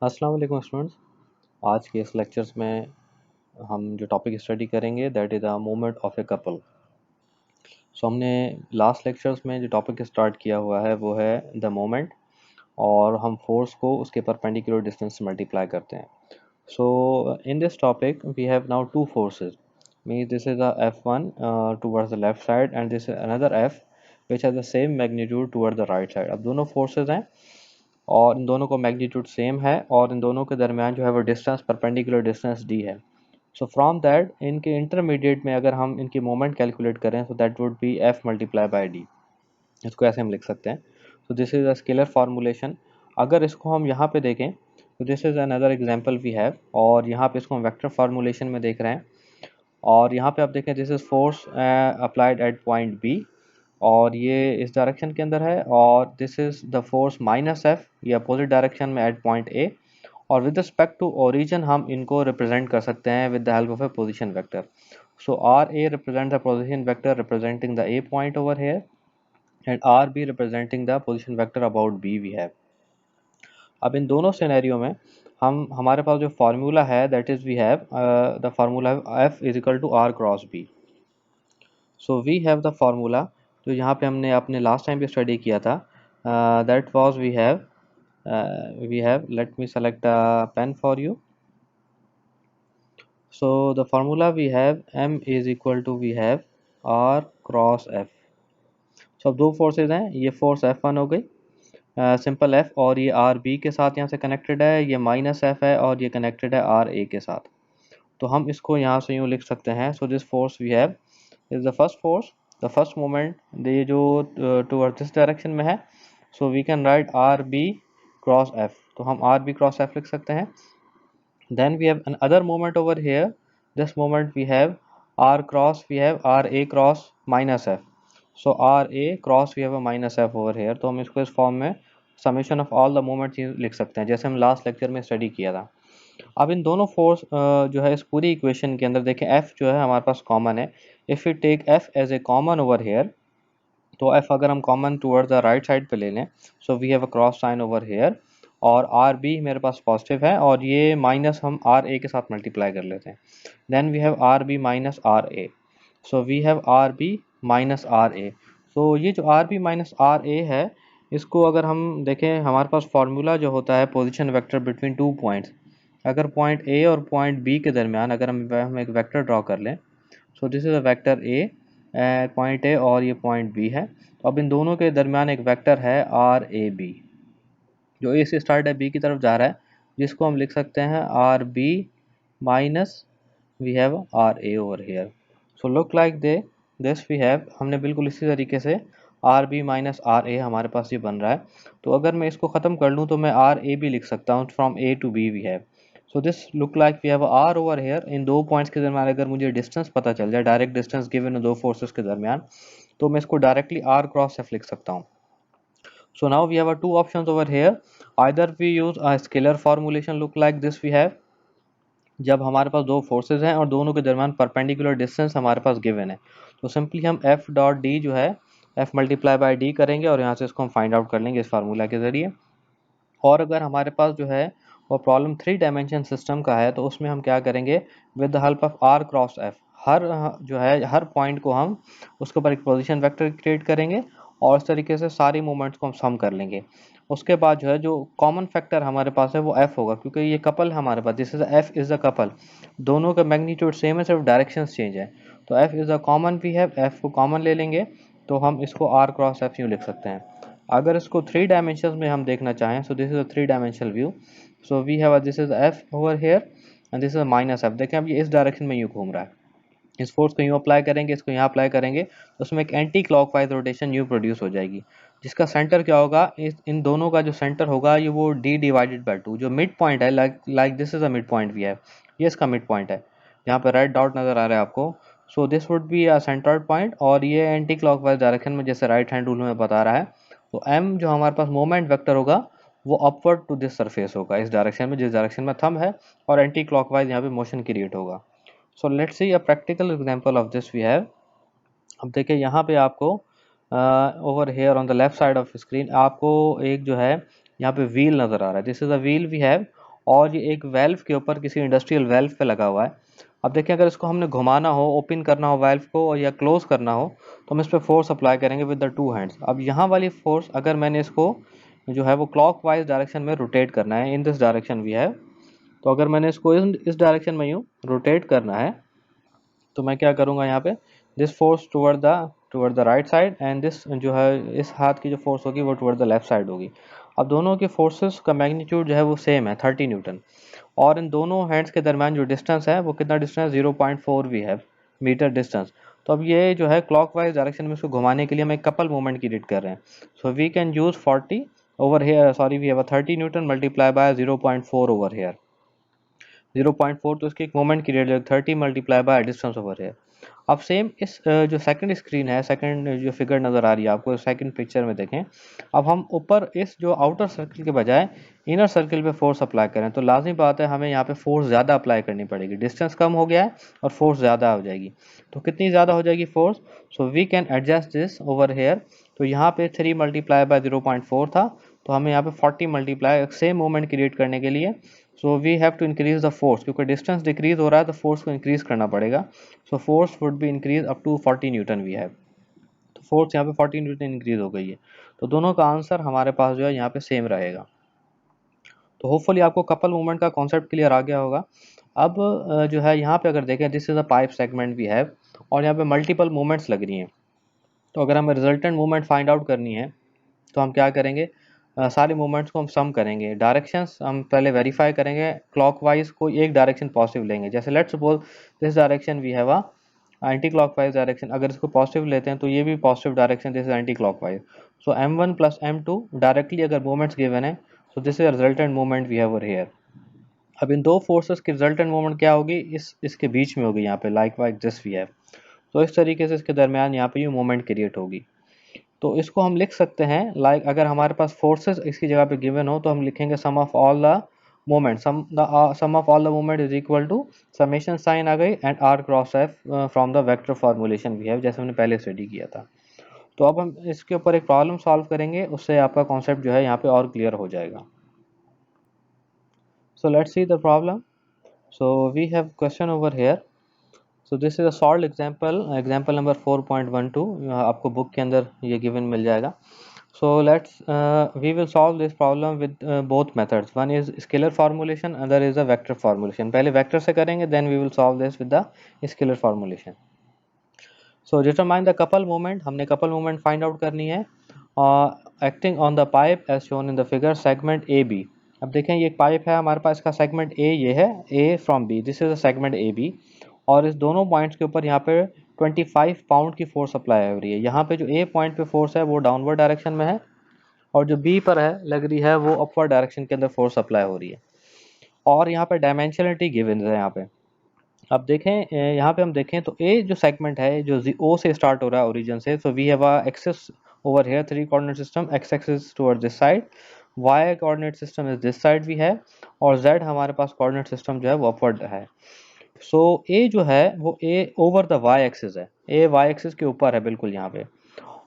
अस्सलाम वालेकुम स्टूडेंट्स। आज के इस लेक्चर्स में हम जो टॉपिक स्टडी करेंगे that is the movement of a couple. हमने लास्ट लेक्चर्स में जो टॉपिक स्टार्ट किया हुआ है वो है द मोमेंट, और हम फोर्स को उसके परपेंडिकुलर डिस्टेंस से मल्टीप्लाई करते हैं। So in this topic we have now two forces, means this is the F1 towards the left side and this is another F which has the same magnitude toward the right side. अब दोनों forces हैं और इन दोनों का magnitude same है और इन दोनों के दरमियान जो है वो डिस्टेंस परपेंडिकुलर डिस्टेंस डी है। सो फ्रॉम दैट इनके इंटरमीडिएट में अगर हम इनकी मोमेंट कैलकुलेट करें तो that would be F multiply by D. इसको ऐसे हम लिख सकते हैं। So this is a scalar formulation. अगर इसको हम यहाँ पे देखें तो this is another example we have, और यहाँ पे इसको हम वेक्टर फार्मूलेशन में देख रहे हैं। और यहाँ पे आप देखें this is force applied at point B, और ये इस डायरेक्शन के अंदर है, और this is the force minus F, ये अपोजिट डायरेक्शन में एट पॉइंट ए। और विद रिस्पेक्ट टू ओरिजिन हम इनको रिप्रेजेंट कर सकते हैं with the help of a position vector. So R A represent the position vector representing the A point over here, and R B representing the position vector about B we have. अब इन दोनों scenario में हमारे पास जो formula है that is we have the formula F is equal to R cross B. So we have the formula जो यहाँ पे हमने अपने लास्ट टाइम भी स्टडी किया था, that was we have let me select a pen for you. So the formula we have m is equal to we have r cross f. So अब दो फोर्सेज हैं, ये फोर्स F1 हो गई simple F, और ये R B के साथ यहाँ से कनेक्टेड है, ये माइनस F है और ये कनेक्टेड है आर ए के साथ। तो हम इसको यहाँ से यूँ लिख सकते हैं। So this force we have is the first force, the first moment, ये जो टूवर्ड दिस डायरेक्शन में है। So we can write R B cross F, तो हम आर बी क्रॉस एफ लिख सकते हैं। Then we have another moment over here. This moment we have r cross, we have r a cross minus f. So r a cross we have a minus f over here. तो हम इसको इस form में summation of all the moments लिख सकते हैं जैसे हम लास्ट लेक्चर में स्टडी किया था। अब इन दोनों फोर्स जो है इस पूरी इक्वेशन के अंदर देखें f जो है हमारे पास कॉमन है। If you take f as a common over here, तो f अगर हम common toward the right side पे ले लें, so we have a cross sign over here, और आर बी मेरे पास पॉजिटिव है और ये माइनस हम आर ए के साथ मल्टीप्लाई कर लेते हैं। Then we have R B minus R A, so we have R B minus R A. So ये जो R B minus R A है, इसको अगर हम देखें हमारे पास फार्मूला जो होता है position vector between two points, अगर पॉइंट ए और पॉइंट बी के दरमियान अगर हम एक वेक्टर ड्रॉ कर लें, सो this is a vector A, point A और ये पॉइंट बी है। तो अब इन दोनों के दरमियान एक वेक्टर है आर ए बी, जो ए से स्टार्ट है बी की तरफ जा रहा है, जिसको हम लिख सकते हैं R B minus we have R A over here. So look like this we have, हमने बिल्कुल इसी तरीके से R B minus R A हमारे पास ये बन रहा है। तो अगर मैं इसको ख़त्म कर लूँ तो मैं आर ए भी लिख सकता हूँ, from A to B we have. So this look like we have R over here. इन दो पॉइंट्स के दरमियान अगर मुझे डिस्टेंस पता चल जाए, डायरेक्ट डिस्टेंस गिवन दो फोर्सेस के दरमियान, तो मैं इसको डायरेक्टली आर क्रॉस एफ लिख सकता हूँ। So now we have two options over here. Either we use a scalar formulation look like this we have, जब हमारे पास दो फोर्सेज हैं और दोनों के दरमियान परपेंडिकुलर डिस्टेंस हमारे पास गिवन है, तो सिंपली हम एफ डॉट डी जो है एफ मल्टीप्लाई बाई डी करेंगे और यहाँ से इसको हम फाइंड आउट कर लेंगे इस फार्मूला के ज़रिए। और अगर हमारे पास जो है वो प्रॉब्लम थ्री डायमेंशन सिस्टम का है, तो उसमें हम क्या करेंगे, with the help of R cross F, हर जो है हर पॉइंट को हम उसके ऊपर एक पोजीशन वेक्टर क्रिएट करेंगे और इस तरीके से सारी मूवमेंट्स को हम सम कर लेंगे। उसके बाद जो है जो कॉमन फैक्टर हमारे पास है वो एफ होगा, क्योंकि ये कपल है हमारे पास, this is F is the couple, दोनों का मैग्नीट्यूड सेम है, सिर्फ डायरेक्शंस चेंज है। तो F is the common we have, F को कॉमन ले लेंगे तो हम इसको आर क्रॉस एफ यूँ लिख सकते हैं। अगर इसको थ्री डायमेंशन में हम देखना चाहें, so this is a three dimensional view. So we have this is F over here and this is minus F. देखें अब ये इस डायरेक्शन में यूँ घूम रहा है, इस फोर्स को यूँ अप्लाई करेंगे, इसको यहाँ अप्लाई करेंगे, तो उसमें एक एंटी क्लॉकवाइज रोटेशन यूँ प्रोड्यूस हो जाएगी, जिसका सेंटर क्या होगा, इन दोनों का जो सेंटर होगा ये वो डी डिवाइडेड बाई टू, जो मिड पॉइंट है, like this is a mid point भी है, ये इसका मिड पॉइंट है, यहाँ पे रेड डॉट नज़र आ रहा है आपको। सो this would be a centred point, और ये एंटी क्लॉकवाइज डायरेक्शन में जैसे राइट हैंड रूल में बता रहा है। तो एम जो हमारे पास मोमेंट वेक्टर होगा वो अपवर्ड टू दिस सरफेस होगा, इस डायरेक्शन में, जिस डायरेक्शन में थंब है, और एंटी क्लॉकवाइज यहाँ पे मोशन क्रिएट होगा। So let's see a practical example of this we have. अब देखिए यहाँ पे आपको over here on the left side of screen आपको एक जो है यहाँ पे व्हील नज़र आ रहा है, this is a wheel we have, और ये एक वेल्व के ऊपर किसी इंडस्ट्रियल वेल्व पे लगा हुआ है। अब देखिए अगर इसको हमने घुमाना हो, ओपन करना हो वेल्व को और या क्लोज करना हो तो हम इस पर फोर्स अप्लाई करेंगे विद द टू हैंड्स। अब यहाँ वाली फोर्स अगर मैंने इसको जो है वो क्लॉकवाइज डायरेक्शन में रोटेट करना है, in this direction we have, तो अगर मैंने इसको इस डायरेक्शन में यूँ रोटेट करना है तो मैं क्या करूँगा यहाँ पे, this force toward the right side and this जो है इस हाथ की जो फोर्स होगी वो टुवर्ड द लेफ्ट साइड होगी। अब दोनों के फोर्सेस का मैग्नीट्यूड जो है वो सेम है 30 न्यूटन, और इन दोनों हैंड्स के दरमियान जो डिस्टेंस है वो कितना डिस्टेंस 0.4 वी है मीटर डिस्टेंस। तो अब ये जो है क्लॉकवाइज डायरेक्शन में इसको घुमाने के लिए हम एक कपल मूवमेंट क्रिएट कर रहे हैं। So we can use 40 over here, sorry we have 30 newton multiply by 0.4 over here. 0.4 तो इसकी एक मोमेंट क्रिएट हो 30 मल्टीप्लाई बाय डिस्टेंस ओवर है। अब सेम इस जो सेकंड स्क्रीन है, सेकंड जो फिगर नज़र आ रही है आपको सेकंड पिक्चर में देखें, अब हम ऊपर इस जो आउटर सर्कल के बजाय इनर सर्कल पे फोर्स अप्लाई करें तो लाजमी बात है हमें यहाँ पे फोर्स ज़्यादा अप्लाई करनी पड़ेगी। डिस्टेंस कम हो गया है और फोर्स ज़्यादा हो जाएगी। तो कितनी ज़्यादा हो जाएगी force? So we can adjust this over here. तो यहाँ पे 3 मल्टीप्लाई बाय 0.4 था, तो हमें यहाँ पे 40 मल्टीप्लाई सेम मोमेंट क्रिएट करने के लिए so we have to increase the force, क्योंकि डिस्टेंस डिक्रीज हो रहा है तो फोर्स को इंक्रीज करना पड़ेगा। सो force would be increase up to 40 newton we have. तो फोर्स यहाँ पे 40 न्यूटन इंक्रीज हो गई है। तो दोनों का आंसर हमारे पास जो है यहाँ पे सेम रहेगा। तो होपफुली आपको कपल मूवमेंट का कॉन्सेप्ट क्लियर आ गया होगा। अब जो है यहाँ पे अगर देखें, this is a pipe segment we have और यहाँ पे मल्टीपल मूवमेंट्स लग रही हैं। तो अगर हमें रिजल्टेंट मूवमेंट फाइंड आउट करनी है तो हम क्या करेंगे, सारे मूवमेंट्स को हम सम करेंगे। डायरेक्शंस हम पहले वेरीफाई करेंगे, क्लॉकवाइज कोई एक डायरेक्शन पॉजिटिव लेंगे। जैसे let's suppose this direction we have a anti clockwise direction, अगर इसको पॉजिटिव लेते हैं तो ये भी positive direction, this is anti clockwise. So m1 plus m2 directly अगर मूवमेंट्स गिवन है so this is resultant movement we have over here. अब इन दो फोर्सेस की रिजल्टेंट मूवमेंट क्या होगी, इसके बीच में होगी यहाँ पे, likewise this we have. तो इस तरीके से इसके दरमियान यहाँ पे ये मूवमेंट क्रिएट होगी। तो इसको हम लिख सकते हैं लाइक अगर हमारे पास फोर्सेस इसकी जगह पे गिवन हो तो हम लिखेंगे sum of all the moment, sum of all the moment is equal to summation sign आ गई and R cross F from the vector formulation we have, जैसे हमने पहले स्टडी किया था। तो अब हम इसके ऊपर एक प्रॉब्लम सॉल्व करेंगे, उससे आपका कॉन्सेप्ट जो है यहाँ पे और क्लियर हो जाएगा। So let's see the problem. So we have question over here. So this is a solve example number 4.12, आपको बुक के अंदर ये गिवन मिल जाएगा। So we will solve this problem with both methods. One is scalar formulation, other is a vector formulation. पहले vector से करेंगे, then we will solve this with the scalar formulation. So determine the couple moment. हमने couple moment find out करनी है। Acting on the pipe as shown in the figure, segment AB. अब देखें ये एक पाइप है हमारे पास, इसका सेगमेंट A ये है, A from B, this is a segment AB। और इस दोनों पॉइंट्स के ऊपर यहाँ पे 25 पाउंड की फोर्स अप्लाई हो रही है। यहाँ पे जो A पॉइंट पे फोर्स है वो डाउनवर्ड डायरेक्शन में है और जो बी पर है लग रही है वो अपवर्ड डायरेक्शन के अंदर फोर्स अप्लाई हो रही है। और यहाँ पे डायमेंशनलिटी गिवन है यहाँ पे। अब देखें यहाँ पे हम देखें तो ए जो सेगमेंट है जो ओ से स्टार्ट हो रहा है ओरिजिन से, so we have a axis over here 3 coordinate system, X axis toward this side, Y coordinate system is this side we है, और जेड हमारे पास कोऑर्डिनेट सिस्टम जो है वो अपवर्ड है। सो ए जो है वो ए ओवर द वाई एक्सिस है, ए वाई एक्सिस के ऊपर है बिल्कुल यहाँ पे।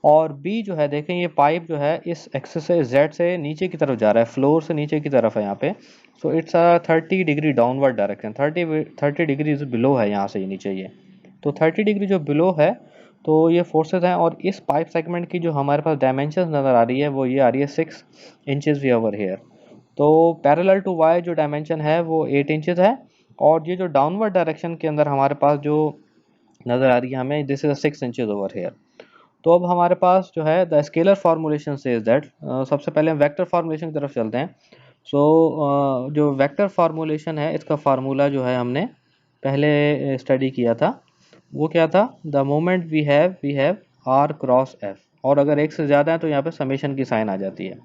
और बी जो है देखें ये पाइप जो है इस एक्सिस से जेड से नीचे की तरफ जा रहा है, फ्लोर से नीचे की तरफ है यहाँ पे। So it's a 30 degree downward direction, 30 degree below है यहाँ से नीचे ये। तो 30 डिग्री जो बिलो है तो ये फोर्सेस हैं। और इस पाइप सेगमेंट की जो हमारे पास डायमेंशन नज़र आ रही है वो ये आ रही है 6 इंचेस वी ओवर हेयर। तो पैरेलल टू वाई जो डायमेंशन है वो 8 इंचेस है, और ये जो डाउनवर्ड डायरेक्शन के अंदर हमारे पास जो नज़र आ रही है हमें, this is 6 inches over here. तो अब हमारे पास जो है द स्केलर फार्मूलेशन से इज दैट, सबसे पहले हम वेक्टर फार्मूलेशन की तरफ चलते हैं। सो जो वेक्टर फार्मूलेशन है इसका फार्मूला जो है हमने पहले स्टडी किया था, वो क्या था, the moment we have R cross F, और अगर एक से ज़्यादा है तो यहाँ पे समेशन की साइन आ जाती है।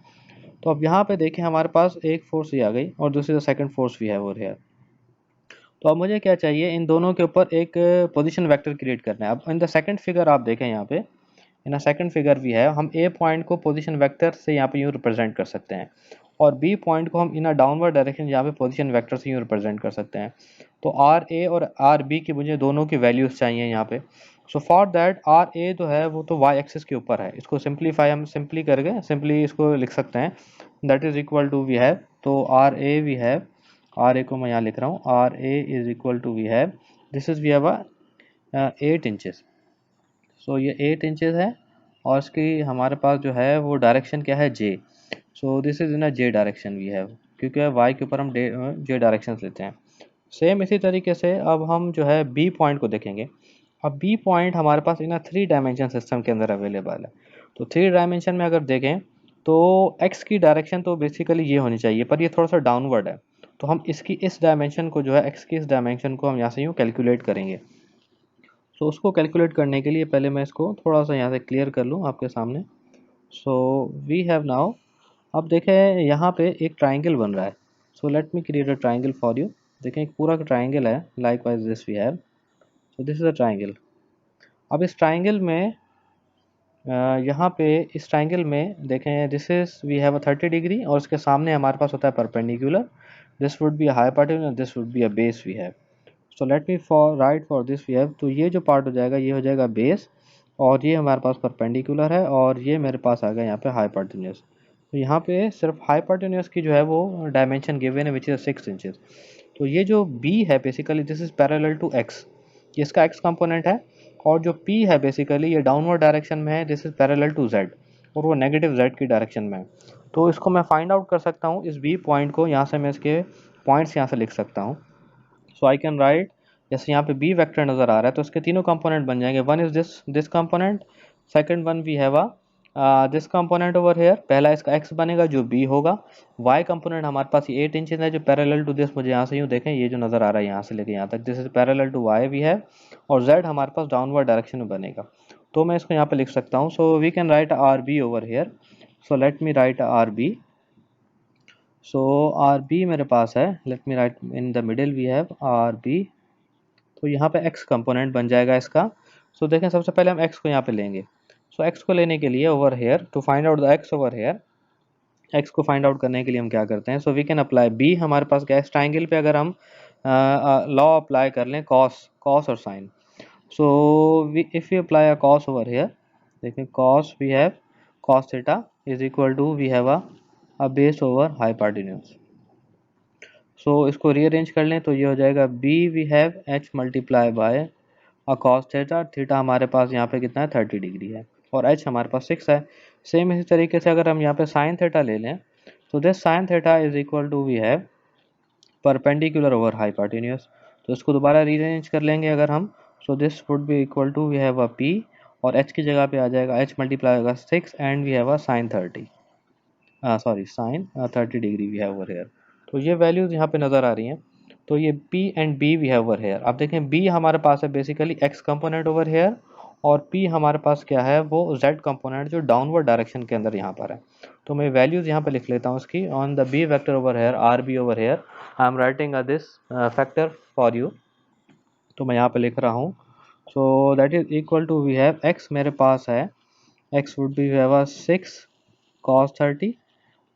तो अब यहाँ पे देखें हमारे पास एक फोर्स ये आ गई और दूसरी second force we have over here. तो अब मुझे क्या चाहिए, इन दोनों के ऊपर एक पोजीशन वेक्टर क्रिएट करना है। अब इन द सेकंड फिगर आप देखें यहाँ पे, इन अ सेकंड फिगर भी है, हम ए पॉइंट को पोजीशन वेक्टर से यहाँ पे यूँ रिप्रेजेंट कर सकते हैं, और बी पॉइंट को हम इन अ डाउनवर्ड डायरेक्शन यहाँ पे पोजीशन वेक्टर से यूँ रिप्रेजेंट कर सकते हैं। तो आर ए और आर बी की मुझे दोनों की वैल्यूज़ चाहिए यहाँ पे। So for that R A जो है वो तो वाई एक्सिस के ऊपर है, इसको सिंप्लीफाई हम सिंपली करके सिंपली इसको लिख सकते हैं, that is equal to we have, तो R A we have R A को मैं यहाँ लिख रहा हूँ, R A is equal to we have, this is we have 8 inches. So ये 8 इंचेस है और इसकी हमारे पास जो है वो डायरेक्शन क्या है, J. So this is in a J direction we have, क्योंकि वाई के ऊपर हम जे डायरेक्शन लेते हैं। सेम इसी तरीके से अब हम जो है बी पॉइंट को देखेंगे। अब बी पॉइंट हमारे पास इन 3 डायमेंशन सिस्टम के अंदर अवेलेबल है। तो 3 डायमेंशन में अगर देखें तो एक्स की डायरेक्शन तो बेसिकली ये होनी चाहिए, पर ये थोड़ा सा डाउनवर्ड है। तो हम इसकी इस डायमेंशन को जो है एक्स की इस डायमेंशन को हम यहाँ से यूँ कैलकुलेट करेंगे। सो उसको कैलकुलेट करने के लिए पहले मैं इसको थोड़ा सा यहाँ से क्लियर कर लूँ आपके सामने। सो वी हैव नाउ, अब देखें यहाँ पे एक ट्राइंगल बन रहा है। So let me create a triangle for you. देखें एक पूरा ट्राइंगल है, likewise this we have. So this is a triangle. अब इस ट्राइंगल में यहाँ पे इस ट्राइंगल में देखें, this is we have a 30 degree और उसके सामने हमारे पास होता है perpendicular. This would be a hypotenuse, this would be a base we have. So let me for write for this we have, तो ये जो पार्ट हो जाएगा ये हो जाएगा बेस, और ये हमारे पास परपेंडिकुलर है, और ये मेरे पास आ गया यहाँ पे हाइपोटेन्यूज। तो यहाँ पे सिर्फ हाइपोटेन्यूज की जो है वो डायमेंशन गिवन है विच इज 6 इंचेस। तो ये जो बी है basically this is parallel to X, ये इसका एक्स कंपोनेंट है। और जो पी है बेसिकली ये डाउनवर्ड डायरेक्शन में है, this is parallel to Z, और वो नेगेटिव जेड की डायरेक्शन में है। तो इसको मैं फाइंड आउट कर सकता हूँ, इस बी पॉइंट को यहाँ से मैं इसके पॉइंट्स यहाँ से लिख सकता हूँ। सो आई कैन राइट, जैसे यहाँ पे बी वेक्टर नज़र आ रहा है तो इसके तीनों कंपोनेंट बन जाएंगे। One is this component, second one we have this component over here, पहला इसका एक्स बनेगा जो बी होगा। वाई कंपोनेंट हमारे पास ये 8 इंचेस है जो पैरेलल टू दिस, मुझे यहाँ से यूँ देखें ये जो नज़र आ रहा है यहाँ से लेके यहाँ तक, this is parallel to Y we have, और जेड हमारे पास डाउनवर्ड डायरेक्शन में बनेगा। तो मैं इसको यहाँ पे लिख सकता हूँ। So we can write R B over here. So let me write R B. So R B मेरे पास है, let me write in the middle we have R B. तो यहाँ पे x कंपोनेंट बन जाएगा इसका। सो देखें सबसे पहले हम x को यहाँ पे लेंगे। सो x को लेने के लिए over here to find out the x over here, x को फाइंड आउट करने के लिए हम क्या करते हैं, so we can apply b। हमारे पास क्या है, ट्राइंगल पे अगर हम लॉ अप्लाई कर लें कॉस कॉस और sine. So we if you apply a cos over here, देखें cos we have cos theta is equal to we have a base over hypotenuse. So इसको रीअरेंज कर लें तो ये हो जाएगा B we have H multiply by cos theta, theta हमारे पास यहाँ पे कितना है 30 डिग्री है, और एच हमारे पास 6 है। सेम इसी तरीके से अगर हम यहाँ पे साइन थीटा ले लें तो this sine theta is equal to we have perpendicular over hypotenuse. तो इसको दोबारा रीअरेंज कर लेंगे अगर हम, so this would be equal to we have a P, और एच की जगह पे आ जाएगा एच मल्टीप्लाई होगा 6 and we have a sine 30, sorry sine 30 degree we have over here. तो ये वैल्यूज़ यहाँ पे नज़र आ रही हैं। तो ये P and B we have over here. अब देखें B हमारे पास है basically x component over here, और P हमारे पास क्या है वो z कंपोनेंट जो डाउनवर्ड डायरेक्शन के अंदर यहाँ पर है। तो मैं वैल्यूज़ यहाँ पे लिख लेता हूँ इसकी, on the B vector over here R B over here I am writing this factor for you. तो मैं यहाँ पे लिख रहा हूँ। So that is equal to we have x मेरे पास है, x would be have 6 cos 30,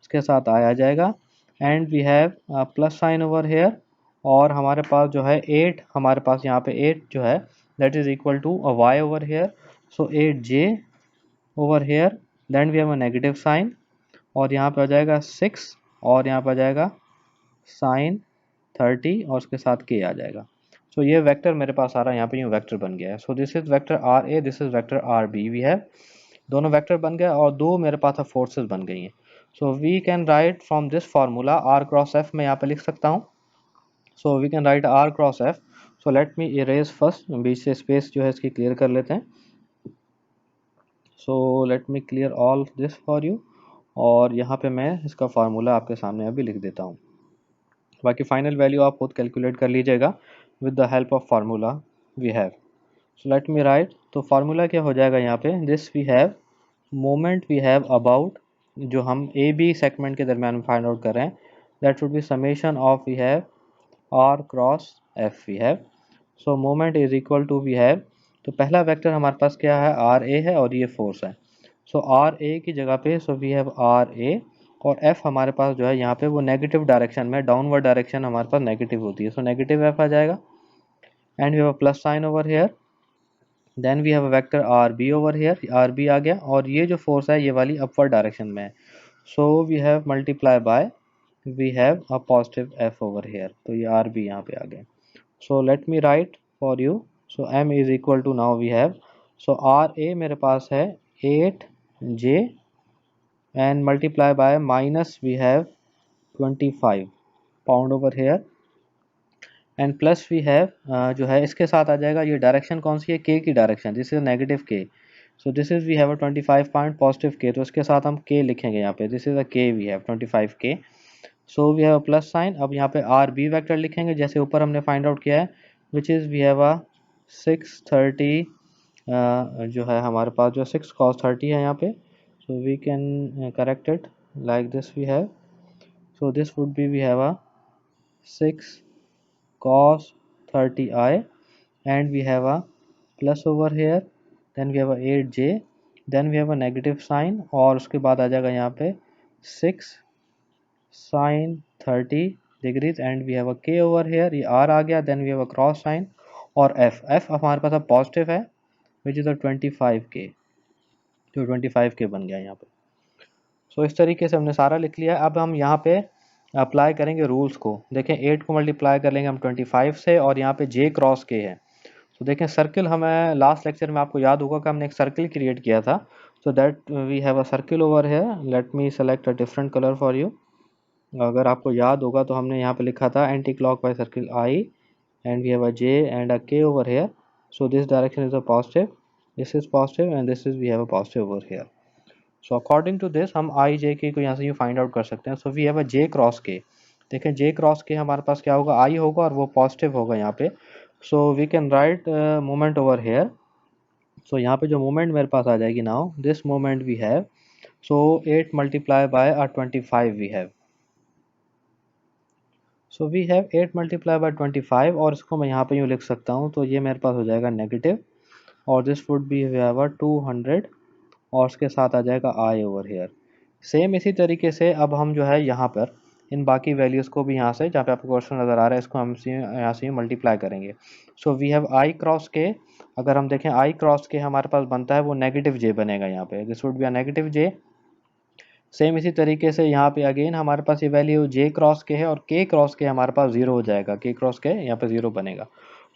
इसके साथ आ जाएगा, and we have plus sign over here, और हमारे पास जो है 8, हमारे पास यहाँ पे 8 जो है that is equal to a Y over here. So 8j over here, then we have a negative sign, और यहाँ पे आ जाएगा 6, और यहाँ पे आ जाएगा साइन 30, और उसके साथ k आ जाएगा। सो ये वेक्टर मेरे पास आ रहा है यहाँ पे, ये वेक्टर बन गया है। So this is vector R A, this is vector R B we have, दोनों वेक्टर बन गए और दो मेरे पास फोर्सेस बन गई हैं। So we can write from this formula R cross F, मैं यहाँ पे लिख सकता हूँ। So we can write R cross F. So let me erase first, बीच से स्पेस जो है इसकी क्लियर कर लेते हैं। So let me clear all this for you, और यहाँ पे मैं इसका फार्मूला आपके सामने अभी लिख देता हूँ। बाकी फाइनल वैल्यू आप खुद कैलकुलेट कर लीजिएगा with the help of formula we have. So let me write, तो फार्मूला क्या हो जाएगा यहाँ पे, this we have moment we have about, जो हम ए बी सेगमेंट के दरमियान फाइंड आउट कर रहे हैं, that would be summation of we have R cross F we have. So moment is equal to we have, तो पहला vector हमारे पास क्या है, आर ए है, और ये फोर्स है। सो आर ए की जगह पे सो वी हैव आर ए, और एफ हमारे पास जो है यहाँ पे वो नेगेटिव डायरेक्शन में, डाउनवर्ड डायरेक्शन हमारे पास नेगेटिव होती है, सो नेगेटिव एफ आ जाएगा, and we have plus sign over here, then we have a vector R B over here, R B आ गया, और ये जो फोर्स है ये वाली अपवर्ड डायरेक्शन में है। So we have multiply by we have a positive F over here, तो ये आर बी यहाँ पे आ गए। So let me write for you, so M is equal to, now we have, so R A मेरे पास है 8 J and multiply by minus we have 25 pound over here and plus we have जो है इसके साथ आ जाएगा, ये डायरेक्शन कौन सी है, के की direction, this is negative K, so this is we have a 25 point positive K, तो इसके साथ हम के लिखेंगे यहाँ पे, दिस इज अ के we have 25 K, so we have a plus sign. अब यहाँ पे आर बी वैक्टर लिखेंगे जैसे ऊपर हमने फाइंड आउट किया है, which is we have a 630 जो है हमारे पास जो 6 cos 30 है यहाँ पे, so we can correct it like this we have, so this would be we have a 6 cos 30i and we have a plus over here, then we have a 8j, then we have a negative sign और उसके बाद आ जाएगा यहाँ पे 6 sin 30 degrees and we have a k over here, ये r आ गया, then we have a cross sign और f हमारे पास अब पॉजिटिव है which is a 25k, जो 25k बन गया यहाँ पे। सो इस तरीके से हमने सारा लिख लिया। अब हम यहाँ पे अप्लाई करेंगे रूल्स को, देखें 8 को मल्टीप्लाई कर लेंगे हम 25 से और यहाँ पे j क्रॉस k है, तो देखें सर्किल, हमें लास्ट लेक्चर में आपको याद होगा कि हमने एक सर्किल क्रिएट किया था, so that we have a circle over here, let me select a different colour for you. अगर आपको याद होगा तो हमने यहाँ पे लिखा था anticlockwise circle I and we have a J and a K over here, so this direction is a positive, this is positive and this is we have a positive over here. So according to this हम I जे के को यहाँ से you find out कर सकते हैं। So we have a J cross K, देखें जे cross के हमारे पास क्या होगा, आई होगा और वो पॉजिटिव होगा यहाँ पे, so we can write moment over here. So यहाँ पे जो मोमेंट मेरे पास आ जाएगी, now this moment we have, so 8 multiply by 25 we have, so we have 8 multiply by 25 और इसको मैं यहाँ पे यूँ लिख सकता हूँ, तो ये मेरे पास हो जाएगा नेगेटिव और this would be we have 200 और उसके साथ आ जाएगा आई ओवर हेयर। सेम इसी तरीके से अब हम जो है यहाँ पर इन बाकी वैल्यूज़ को भी यहाँ से, जहाँ पे आपको क्वेश्चन नज़र आ रहा है, इसको हम यहाँ से मल्टीप्लाई करेंगे। So we have I cross K, अगर हम देखें आई क्रॉस के हमारे पास बनता है वो नेगेटिव जे बनेगा यहाँ पे, this would be a negative J. Same इसी तरीके से यहाँ पे अगेन हमारे पास ये वैल्यू जे क्रॉस के है और के क्रॉस के हमारे पास जीरो हो जाएगा, के क्रॉस के यहाँ पे जीरो बनेगा,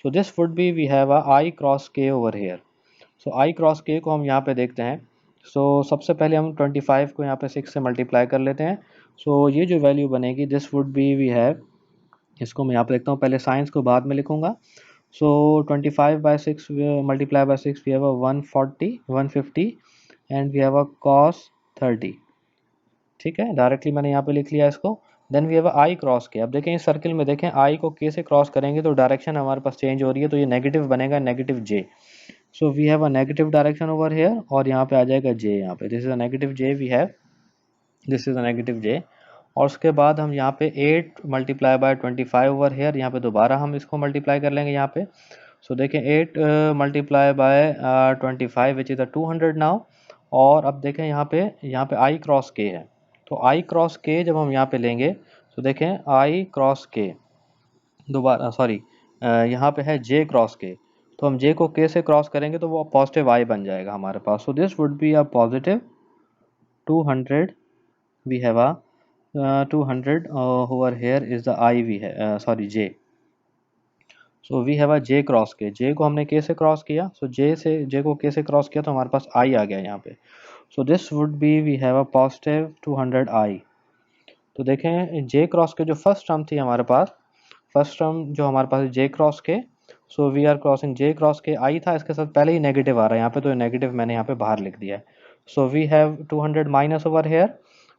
so this would be we have a I cross K over here. So I cross K को हम यहाँ पे देखते हैं। सबसे पहले हम 25 को यहाँ पे 6 से मल्टीप्लाई कर लेते हैं। ये जो वैल्यू बनेगी this would be we have, इसको मैं यहाँ पे देखता हूँ, पहले साइंस को बाद में लिखूंगा। 25 by 6 multiply by 6 we have a 150 and we have a cos 30, ठीक है, डायरेक्टली मैंने यहाँ पे लिख लिया इसको। Then we have I cross K, अब देखें इस सर्किल में देखें आई को के से क्रॉस करेंगे तो डायरेक्शन हमारे पास चेंज हो रही है, तो ये नेगेटिव बनेगा, negative J, so we have a negative direction over here और यहाँ पे आ जाएगा जे, यहाँ पे this is a negative J we have, this is a negative J. और उसके बाद हम यहाँ पे 8 मल्टीप्लाई बाय 25 ओवर हेयर, यहाँ पे दोबारा हम इसको मल्टीप्लाई कर लेंगे यहाँ पे। देखें 8 multiply by 25 which is a 200 now, और अब देखें यहाँ पे आई क्रॉस के है, तो आई क्रॉस के जब हम यहाँ पे लेंगे तो देखें आई क्रॉस के, दोबारा सॉरी यहाँ पे है जे क्रॉस के, तो हम जे को के से क्रॉस करेंगे तो वो पॉजिटिव आई बन जाएगा हमारे पास, so this would be a positive 200, we have a 200 over here is the I we है sorry J, so we have a J cross K, J को हमने के से क्रॉस किया, जे को के से क्रॉस किया तो हमारे पास आई आ गया यहाँ पे, so this would be we have a positive 200 I. तो देखें जे क्रॉस के जो फर्स्ट टर्म थी हमारे पास, फर्स्ट टर्म जो हमारे पास J cross K, so we are crossing J cross K, I था इसके साथ पहले ही नेगेटिव आ रहा है यहाँ पे, तो नेगेटिव मैंने यहाँ पे बाहर लिख दिया है। So we have 200 minus over here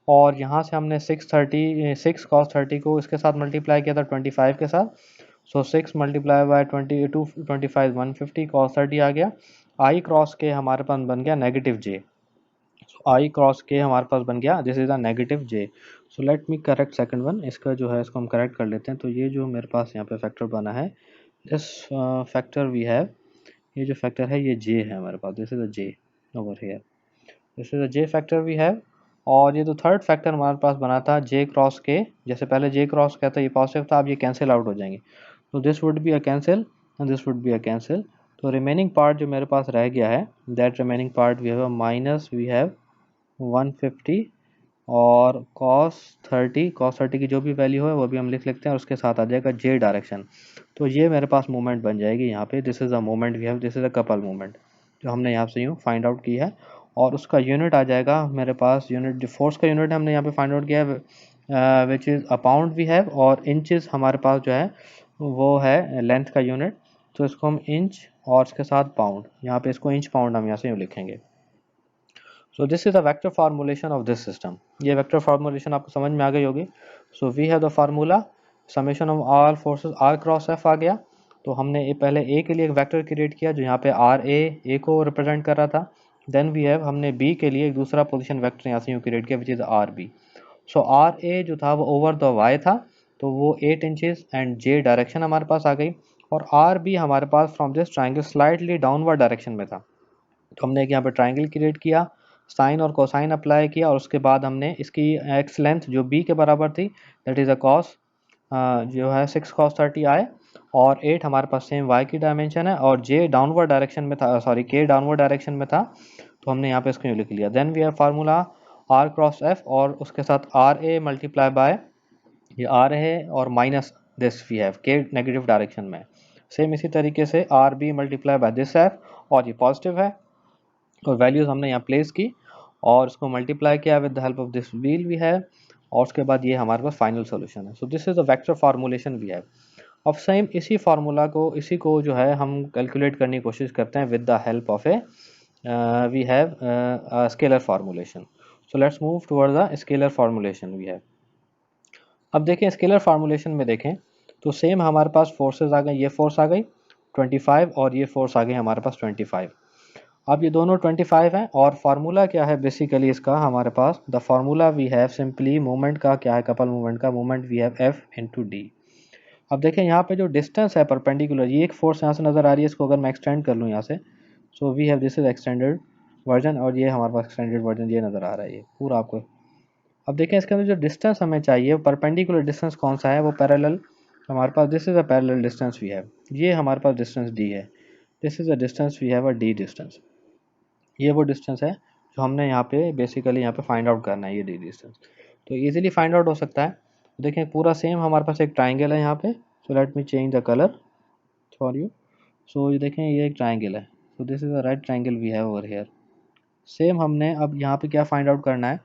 और यहाँ से हमने 6 कॉस 30 को इसके साथ मल्टीप्लाई किया था 25 के साथ, 6 मल्टीप्लाई बाय 25 150 कॉस 30 आ गया। आई क्रॉस के हमारे पास बन गया नेगेटिव जे, आई क्रॉस के हमारे पास बन गया this is a negative J. So let me correct second one, इसका जो है इसको हम करेक्ट कर लेते हैं। तो ये जो मेरे पास यहाँ पे फैक्टर बना है, दिस फैक्टर वी हैव, ये जो फैक्टर है ये जे है हमारे पास, this is a J over here, this is a J factor we have. और ये जो थर्ड फैक्टर हमारे पास बना था जे क्रॉस के, जैसे पहले जे क्रॉस का था ये पॉजिटिव था, अब ये कैंसिल आउट हो जाएंगे, तो this would be a cancel and this would be a cancel. तो रिमेनिंग पार्ट जो मेरे पास रह गया है, that remaining part we have a minus we have 150 और cos 30 की जो भी वैल्यू है वो भी हम लिख लेते हैं, और उसके साथ आ जाएगा जे डायरेक्शन। तो ये मेरे पास मोमेंट बन जाएगी यहाँ पे, this is a moment we have, this is a couple moment जो हमने यहाँ से यूँ फाइंड आउट की है। और उसका यूनिट आ जाएगा मेरे पास, यूनिट जो फोर्स का यूनिट हमने यहाँ पे फाइंड आउट किया है which is a pound we have, और इंचेस हमारे पास जो है वो है लेंथ का यूनिट। तो इसको हम इंच और इसके साथ पाउंड, यहाँ पे इसको इंच पाउंड हम यहाँ से यूँ लिखेंगे। So this is the vector formulation of this system. ये vector formulation आपको समझ में आ गई होगी। So we have the formula summation of all forces R cross F आ गया। तो हमने ये पहले A के लिए एक वेक्टर क्रिएट किया जो यहाँ पे A को रिप्रेजेंट कर रहा था। देन वी हैव हमने B के लिए एक दूसरा पोजीशन वेक्टर यहाँ से यूँ क्रिएट किया which is RB। So RA जो था वो ओवर द Y था, तो वो 8 इंचेस एंड J डायरेक्शन हमारे पास आ गई। और RB हमारे पास from this triangle slightly downward direction में था। तो हमने एक यहाँ पे ट्राइंगल क्रिएट किया, साइन और कोसाइन अप्लाई किया, और उसके बाद हमने इसकी एक्स लेंथ जो बी के बराबर थी दैट इज़ अ कॉस जो है 6 cos 30 आए, और 8 हमारे पास सेम y की डायमेंशन है, और j डाउनवर्ड डायरेक्शन में था, सॉरी k डाउनवर्ड डायरेक्शन में था। तो हमने यहाँ पे इसको यूँ लिख लिया। Then we have formula r cross f, और उसके साथ आर ए मल्टीप्लाई बाय ये आर है और minus this we have K negative direction में। सेम इसी तरीके से R B multiply by this F, और ये पॉजिटिव है, और वैल्यूज़ हमने यहाँ प्लेस की और उसको मल्टीप्लाई किया with the help of this wheel we have, और उसके बाद ये हमारे पास फाइनल सॉल्यूशन है। So this is the vector formulation we have. अब सेम इसी को जो है हम कैलकुलेट करने की कोशिश करते हैं with the help of a we have scalar formulation. So let's move toward the scalar formulation we have. अब देखें स्केलर फार्मूलेशन में देखें तो सेम हमारे पास फोर्सेस आ गए, ये फोर्स आ गई 25 और ये फोर्स आ गई हमारे पास 25। अब ये दोनों 25 हैं, और फार्मूला क्या है बेसिकली इसका हमारे पास, the formula we have simply moment का क्या है, कपल मोमेंट का moment we have F into D. अब देखें यहाँ पे जो डिस्टेंस है परपेंडिकुलर, ये एक फोर्स यहाँ से नज़र आ रही है, इसको अगर मैं एक्सटेंड कर लूँ यहाँ से, so we have this is extended version, और ये हमारे पास एक्सटेंडेड वर्जन ये नज़र आ रहा है ये पूरा आपको। अब देखें इसके अंदर जो डिस्टेंस हमें चाहिए परपेंडिकुलर डिस्टेंस कौन सा है, वो पैरेलल हमारे पास, this is a parallel distance we have, ये हमारे पास डिस्टेंस डी है, this is a distance we have a D distance. ये वो डिस्टेंस है जो हमने यहाँ पे बेसिकली यहाँ पे फाइंड आउट करना है, ये डी डिस्टेंस तो इजीली फाइंड आउट हो सकता है। तो देखें पूरा सेम हमारे पास एक ट्राइंगल है यहाँ पे, so let me change the colour for you. So ये देखें ये एक ट्राइंगल है, so this is a right triangle we have over here. Same हमने अब यहाँ पे क्या फाइंड आउट करना है,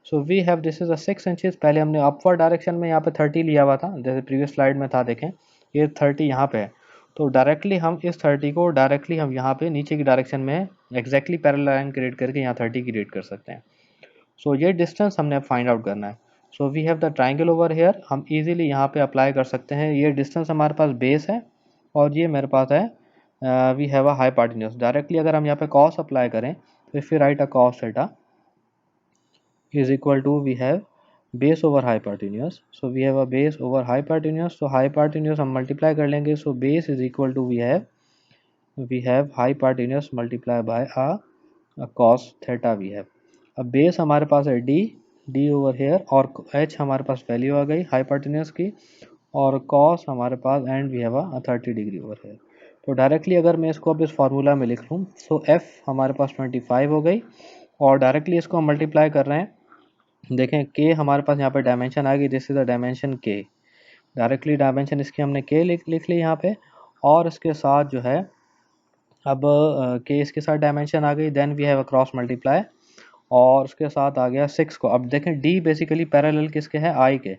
so we have this is a 6 inches, पहले हमने अपवर्ड डायरेक्शन में यहाँ पे 30 लिया हुआ था जैसे प्रीवियस स्लाइड में था, देखें ये 30 यहाँ पे है। तो डायरेक्टली हम इस 30 को डायरेक्टली हम यहाँ पे नीचे की डायरेक्शन में एग्जैक्टली पैरेलल लाइन क्रिएट करके यहाँ 30 क्रिएट कर सकते हैं। सो ये डिस्टेंस हमने अब फाइंड आउट करना है। So we have the triangle over here, हम इजीली यहाँ पे अप्लाई कर सकते हैं। ये डिस्टेंस हमारे पास बेस है, और ये मेरे पास है we have a hypotenuse. Directly अगर हम यहाँ पे कॉस अप्लाई करें तो if you write a cos theta is equal to we have base over hypotenuse, so we have a base over hypotenuse, so hypotenuse हम multiply कर लेंगे, so base is equal to we have hypotenuse multiply by a cos theta we have। अब base हमारे पास है d over here, और h हमारे पास value आ गई hypotenuse की, और cos हमारे पास and we have a 30 degree over है। तो डायरेक्टली अगर मैं इसको अब इस फार्मूला में लिख लूँ, सो f हमारे पास 25 हो गई, और डायरेक्टली इसको हम मल्टीप्लाई कर रहे हैं, देखें के हमारे पास यहाँ पे डायमेंशन आ गई, दिस इज द डायमेंशन के, डायरेक्टली डायमेंशन इसकी हमने के लिख ली यहाँ पे, और इसके साथ जो है अब के इसके साथ डायमेंशन आ गई, then we have a cross multiply, और उसके साथ आ गया 6 को। अब देखें डी बेसिकली पैरेलल किसके है, I K,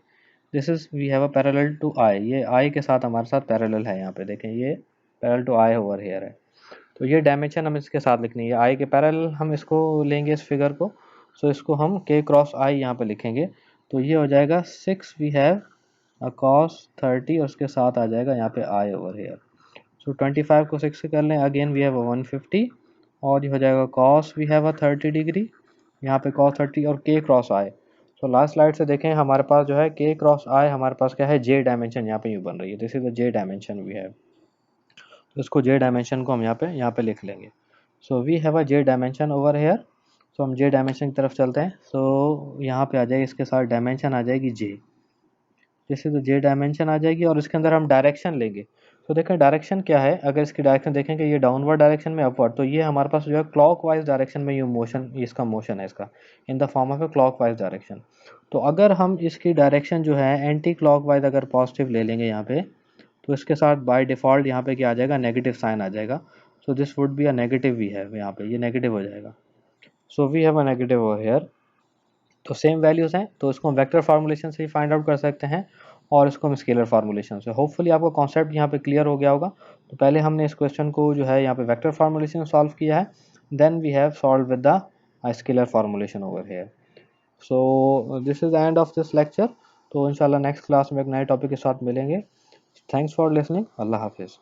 this is we have a parallel to I, ये आई के साथ हमारे साथ पैरेलल है, यहाँ पे देखें ये parallel to I over here है। तो ये डायमेंशन हम इसके साथ लिखनी है, आई के पैरेलल हम इसको लेंगे इस फिगर को, सो इसको हम के क्रॉस आई यहाँ पे लिखेंगे। तो ये हो जाएगा 6 वी हैव अ कॉस 30, और उसके साथ आ जाएगा यहाँ पे आई ओवर हेयर। सो 25 को 6 से कर लें, अगेन वी हैव अ 150, और ये हो जाएगा cos we have a 30 degree, यहाँ पे कॉस 30 और के क्रॉस आई। सो लास्ट स्लाइड से देखें हमारे पास जो है के क्रॉस आई हमारे पास क्या है, जे डायमेंशन यहाँ पे यूँ बन रही है, this is the J dimension we have. तो इसको जे डायमेंशन को हम यहाँ पे लिख लेंगे। So we have a J dimension over here, so हम जे डायमेंशन की तरफ चलते हैं। सो यहाँ पे आ जाएगी इसके साथ डायमेंशन आ जाएगी जे, जैसे तो जे डायमेंशन आ जाएगी, और इसके अंदर हम डायरेक्शन लेंगे। तो देखें डायरेक्शन क्या है, अगर इसकी डायरेक्शन देखें कि ये डाउनवर्ड डायरेक्शन में अपवर्ड, तो ये हमारे पास जो है क्लॉकवाइज डायरेक्शन में ये मोशन, इसका मोशन है इसका in the form of A clockwise direction. तो अगर हम इसकी डायरेक्शन जो है एंटी क्लॉकवाइज अगर पॉजिटिव ले लेंगे यहाँ पे, तो इसके साथ बाय डिफ़ॉल्ट यहाँ पे क्या आ जाएगा, नेगेटिव साइन आ जाएगा। So this would be a negative we have, यहाँ पे ये नेगेटिव हो जाएगा। So we have a negative over here. तो सेम वैल्यूज़ हैं, तो इसको हम वेक्टर फार्मूलेशन से ही फाइंड आउट कर सकते हैं और इसको हम स्केलर फार्मूलेशन से। होपफुली आपको कॉन्सेप्ट यहाँ पे क्लियर हो गया होगा। तो पहले हमने इस क्वेश्चन को जो है यहाँ पे वेक्टर फार्मूलेशन सॉल्व किया है, then we have solve with the scalar formulation over here. So this is the end of this lecture. तो इंशाल्लाह नेक्स्ट क्लास में एक नए टॉपिक के साथ मिलेंगे। Thanks for listening. अल्लाह हाफिज़।